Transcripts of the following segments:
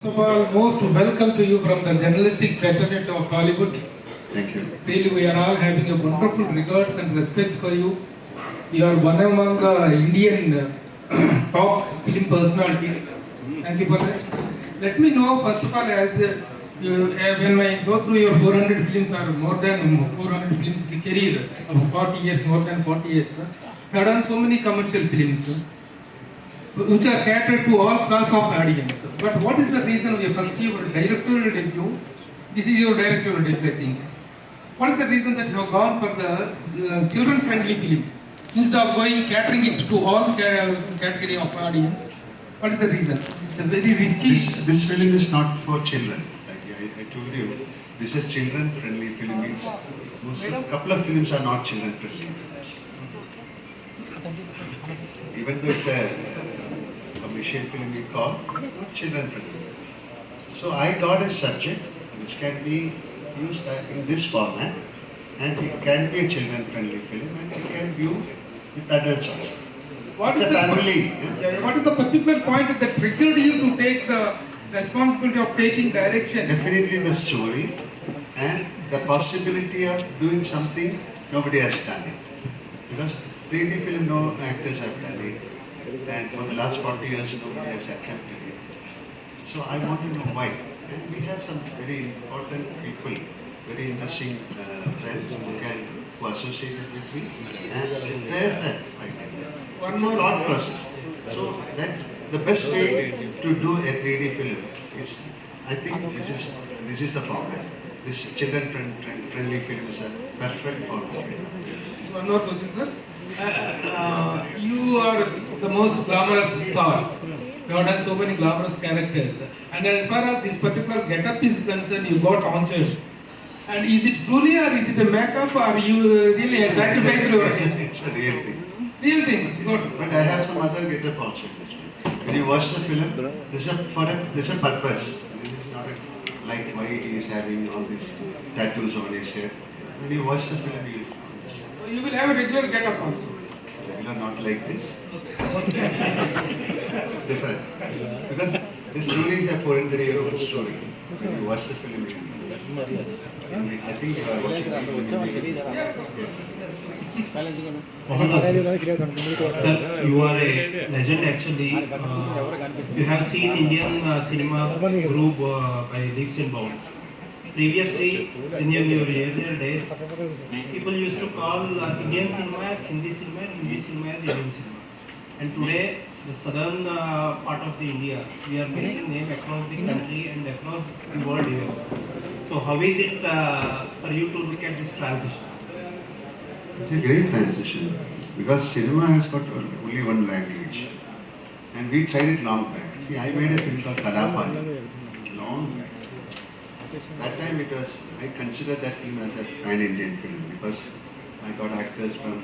First of all, most welcome to you from the journalistic fraternity of Hollywood. Thank you. Really, we are all having a wonderful regards and respect for you. You are one among the Indian top film personalities. Thank you for that. Let me know, first of all, as when I go through your 400 films or more than 400 films career of 40 years, more than 40 years, you have done so many commercial films which are catered to all class of audience. But what is the reason of your first your directorial debut? This is your directorial debut, I think. What is the reason that you have gone for the children-friendly film instead of going catering it to all category of audience? What is the reason? It's a very risky. This film is not for children. Like I told you, this is children-friendly film. Means a couple of films are not children-friendly films. Even though it's a commercial film, we call not children-friendly. So I got a subject which can be used in this format, and it can be a children-friendly film, and it can view with adults also. What It's is a the family. what is the particular point that triggered you to take the responsibility of taking direction? Definitely the story and the possibility of doing something nobody has done it. Because 3D film, no actors have done it, and for the last 40 years nobody has attempted it. So I want to know why. And we have some very important people, very interesting friends who associated with me, and they're it's a thought process. So that the best way to do a 3D film is, I think this is the format. This children friendly film is a perfect format. One more question, sir. You are the most glamorous star. You have done so many glamorous characters. And as far as this particular get-up is concerned, you got answered. And is it truly or is it a makeup or you really sacrificed your It's a real thing. real thing? Good. But I have some other get-up also in this film. When you watch the film, this is a purpose. This is not like why he is having all these tattoos on his head. When you watch the film, you will understand. You will have a regular get-up also. Regular, not like this. Different. Because this truly is a 400-year-old story. When you watch the film, you will. I think you are watching Sir, you are a legend actually. You have seen Indian cinema group by leaps and bounds. Previously, in your earlier days, people used to call Indian cinema as Hindi cinema and Hindi cinema as Indian cinema. And today, the southern part of the India, we are making a name across the country and across the world even. So how is it for you to look at this transition? It's a great transition because cinema has got only one language, and we tried it long back. See, I made a film called Kalapani long back. That time I considered that film as a pan-Indian film because I got actors from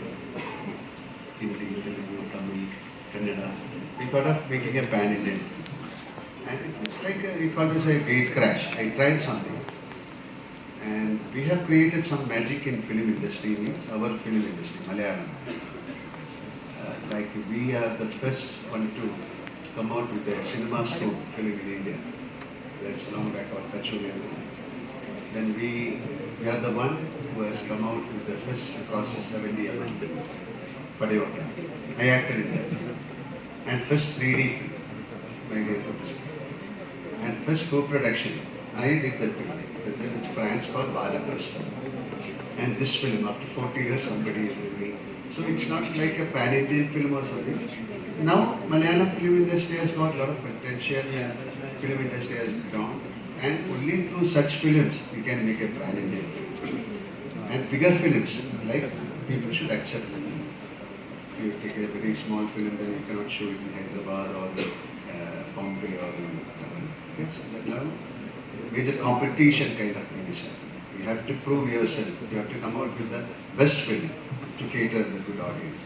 Hindi, Telugu, Tamil, Kannada. We thought of making a pan-Indian film, and it was like we call this a gate crash. I tried something. And we have created some magic in film industry, means our film industry, Malayalam. Like we are the first one to come out with a cinema scope film in India. That's long back called Kachuri. Then we are the one who has come out with the first process 70 mm film, Padayota. I acted in that film. And first 3D film, my dear producer. And first co-production, I did the film. With France called Balaprastha. And this film, after 40 years, somebody is doing. So it's not like a pan-Indian film or something. Now, Malayalam film industry has got a lot of potential and film industry has grown. And only through such films, we can make a pan-Indian film. And bigger films, like people should accept the film. If you take a very small film, then you cannot show it in Hyderabad or Bombay or yes, now major competition kind of thing is happening. You have to prove yourself. You have to come out with the best film to cater the good audience.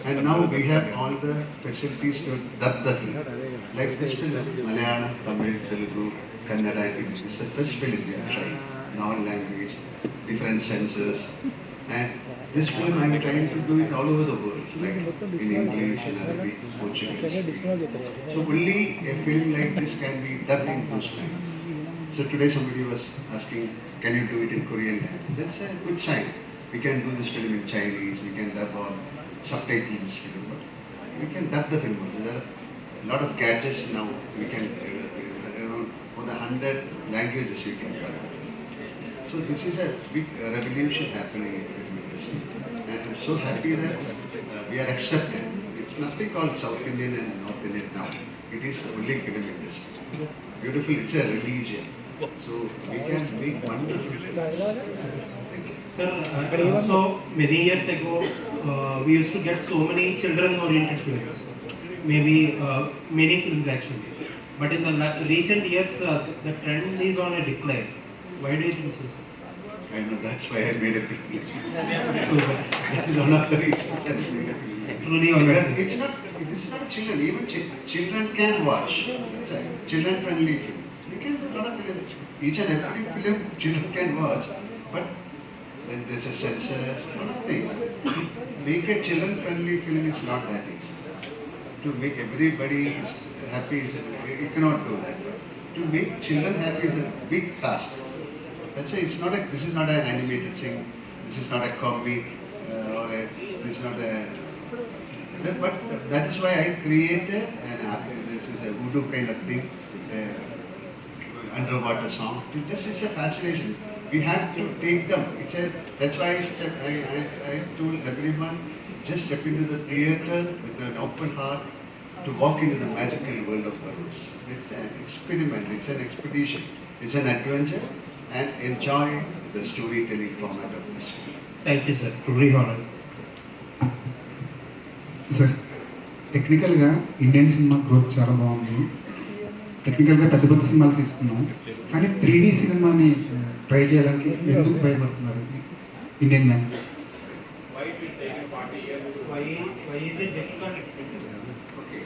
And now we have all the facilities to dub the film. Like this film, Malayalam, Tamil, Telugu, Kannada, and English. This is the first film we are trying in all language, different senses. And This film I'm trying to do it all over the world, like in English, in Arabic, Portuguese. So only a film like this can be dubbed in those languages. So today somebody was asking, can you do it in Korean language? That's a good sign. We can do this film in Chinese, we can dub or subtitle this film, but we can dub the film also. There are a lot of gadgets now. We can, around more than 100 languages you can dub. So this is a big revolution happening in film industry, and I'm so happy that we are accepted. It's nothing called South Indian and North Indian now. It is the only film industry. Beautiful. It's a religion. So we can make wonderful films. Thank you. Sir, also many years ago, we used to get so many children-oriented films, maybe many films actually. But in the recent years, the trend is on a decline. Why do you think so, sir? I know that's why I made a film. So, That is one of the reasons I made a film. truly honest. Because this is not a children. Even children can watch. That's right. Children-friendly film. We can do a lot of films. Each and every film children can watch. But then there's a censor, a lot of things. Make a children-friendly film is not that easy. To make everybody happy, you cannot do that. To make children happy is a big task. Let's say this is not an animated thing, this is not a comic, this is not a. But that is why I created this is a voodoo kind of thing, underwater song. It's a fascination. We have to take them. That's why I told everyone, just step into the theater with an open heart to walk into the magical world of balloons. It's an experiment, it's an expedition, it's an adventure, and enjoy the storytelling format of this film. Thank you, sir. Truly honored. Sir టెక్నికల్గా Indian cinema growth చాలా బాగుంది. టెక్నికల్గా పెద్ద పెద్ద సినిమాలు తీస్తున్నాం, కానీ 3D సినిమాని ట్రై చేయడానికి ఎందుకు భయపడుతున్నారు Indian man? Why is it difficult? Okay.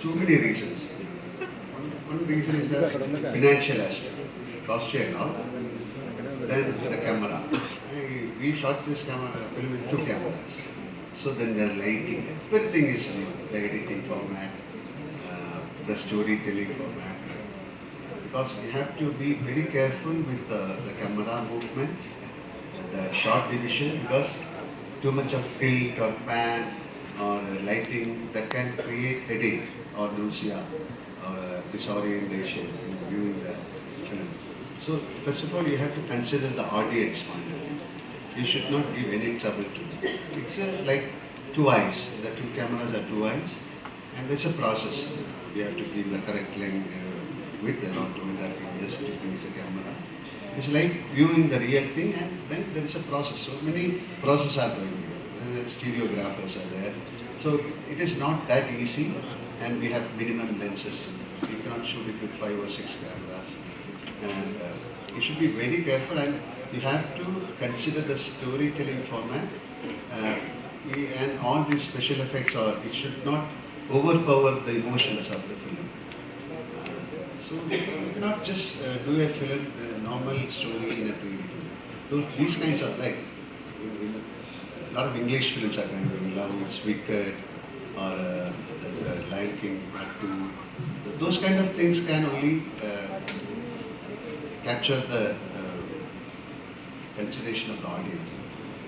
So many reasons. One reason is the financial aspect. It costs you a lot. Then the camera. We shot this film with 2 cameras. So then the lighting, everything is new. The editing format, the storytelling format. Because we have to be very careful with the camera movements, the shot division, because too much of tilt or pan or lighting that can create headache or nausea or disorientation in viewing the film. So first of all, you have to consider the audience point of view. You should not give any trouble to them. It's like 2 eyes. The 2 cameras are 2 eyes, and there's a process. We have to give the correct length, width around 2.5 inches to place the camera. It's like viewing the real thing, and then there is a process. So many processes are going here. Stereographers are there. So it is not that easy, and we have minimum lenses. You cannot shoot it with 5 or 6 cameras, and you should be very careful, and you have to consider the storytelling format, and all these special effects it should not overpower the emotions of the film. So you cannot just do a film, normal story in a 3D film. These kinds of a lot of English films are kind of love, it's Wicked or the Lion King Part 2. Those kind of things can only capture the consideration of the audience.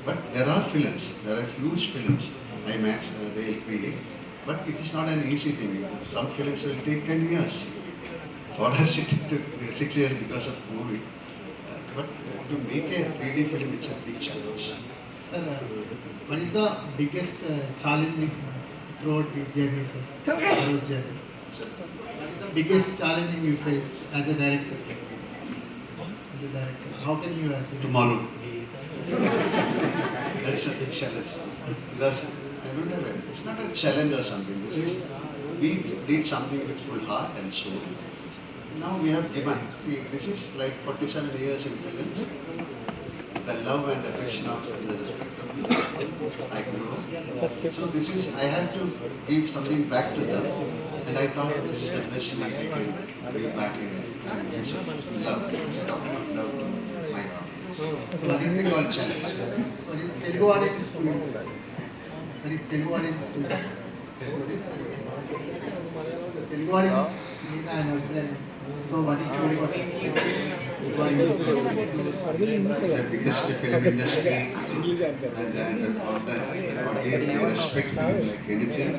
But there are films, there are huge films, IMAX, they will create, but it is not an easy thing. Some films will take 10 years. For us it took 6 years because of movie. But to make a 3D film, it's a big challenge. Sir, what is the biggest challenge throughout this journey, sir? Road journey. What is the biggest challenge you face as a director? As a director, how can you achieve? Tomorrow. That's a big challenge. Because I don't have it's not a challenge or something. We did something with full heart and soul. Now we have given. See, this is like 47 years in film. The love and affection of the respect of people I grew up. So I have to give something back to them, and I thought this is the best way I can give back a piece of love. It's a token of love to my audience. What is it called challenge? What is Telugu audience to you? What is Telugu audience to you? So Telugu audience మీద ఆయన అభిప్రాయం. So what is Telugu audience? It's the biggest film industry and all the audience, they respect you like anything.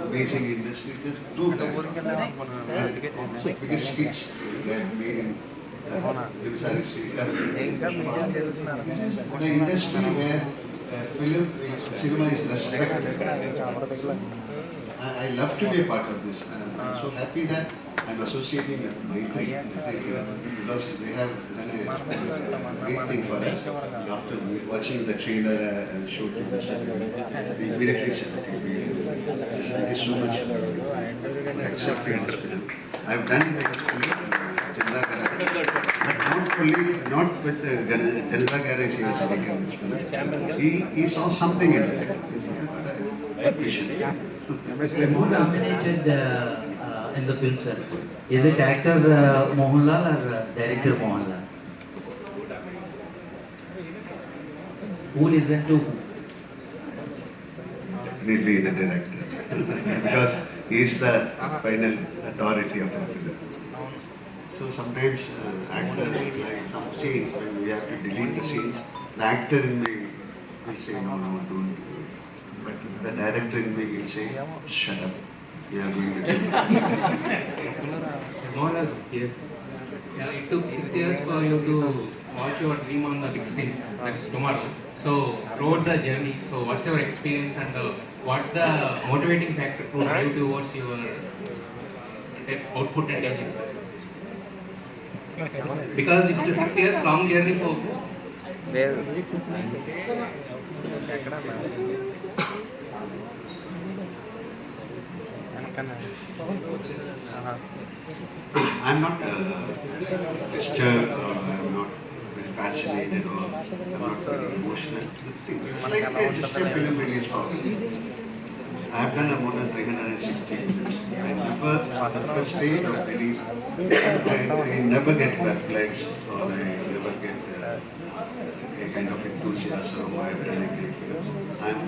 Amazing industry, just do that. And biggest hits they have made in this is the industry where film, cinema is respected. I love to be a part of this. I'm so happy that I'm associating with Maitri because they have done a great thing for us. After watching the trailer and show to Mr. We immediately said, okay, thank you so much for accepting this film. I've done this film, Chandra Garage, but not with Chandra Garage he was making this film. He saw something in it. I appreciate it. Who nominated in the film, sir? Is it actor Mohanlal or director Mohanlal? Who listened to who? Definitely the director because he is the final authority of a film. So sometimes actor, like some scenes, when we have to delete the scenes, the actor in me will say, no, don't do it. But the director in me will say, shut up, we are going to do this. Mohanlal, yes. Yeah, it took 6 years for you to watch your dream on the big screen. That's tomorrow. So, throughout the journey, so what's your experience and what the motivating factor to drive towards your output and everything? Because it's a 6 years long journey for. I'm not disturbed or I'm not very fascinated or I'm not very emotional. It's like just a film release for me. I've done more than 360 films. I never, on the first day of release, I never get perplexed or I never get a kind of enthusiasm or I've done a great film.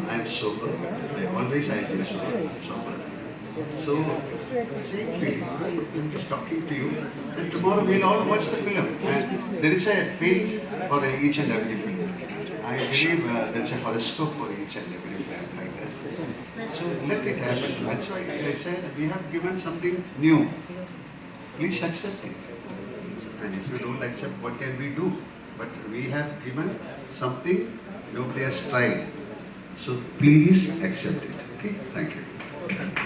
I'm sober. I'll be sober. So, same feeling. I'm just talking to you, and tomorrow we'll all watch the film. And there is a fate for each and every film. I believe there's a horoscope for each and every film like this. So let it happen. That's why I said we have given something new. Please accept it. And if you don't accept, what can we do? But we have given something nobody has tried. So please accept it. Okay? Thank you.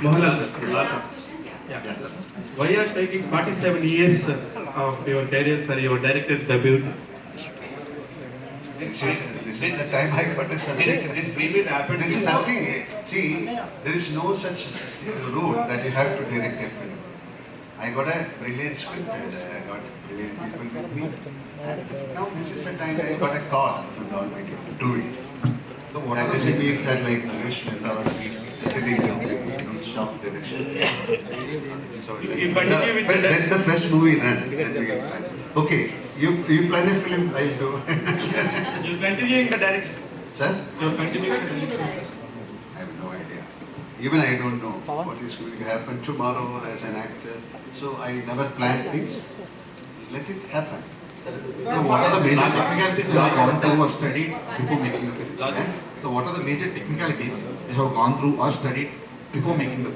Mohanlal, Yeah. why are you taking 47 years of your career, sir, your director debut? This is the time I got a subject. This previous happened. This is nothing. See, there is no such rule that you have to direct a film. I got a brilliant script and I got brilliant people with me. And now this is the time I got a call from the Almighty to do it. So what That are doesn't the mean that like Vishwanath was telling you non-stop direction. So You continue with the- let the first movie run, then we will plan. Okay, you plan a film, I'll do. You're continuing the direction. Sir? You're continuing the direction. I have no idea. Even I don't know what is going to happen tomorrow as an actor. So I never plan things. Let it happen. So what are the major technicalities you have gone through or studied before making the film? Eh? So what are the major technicalities you have gone through or studied before making the film?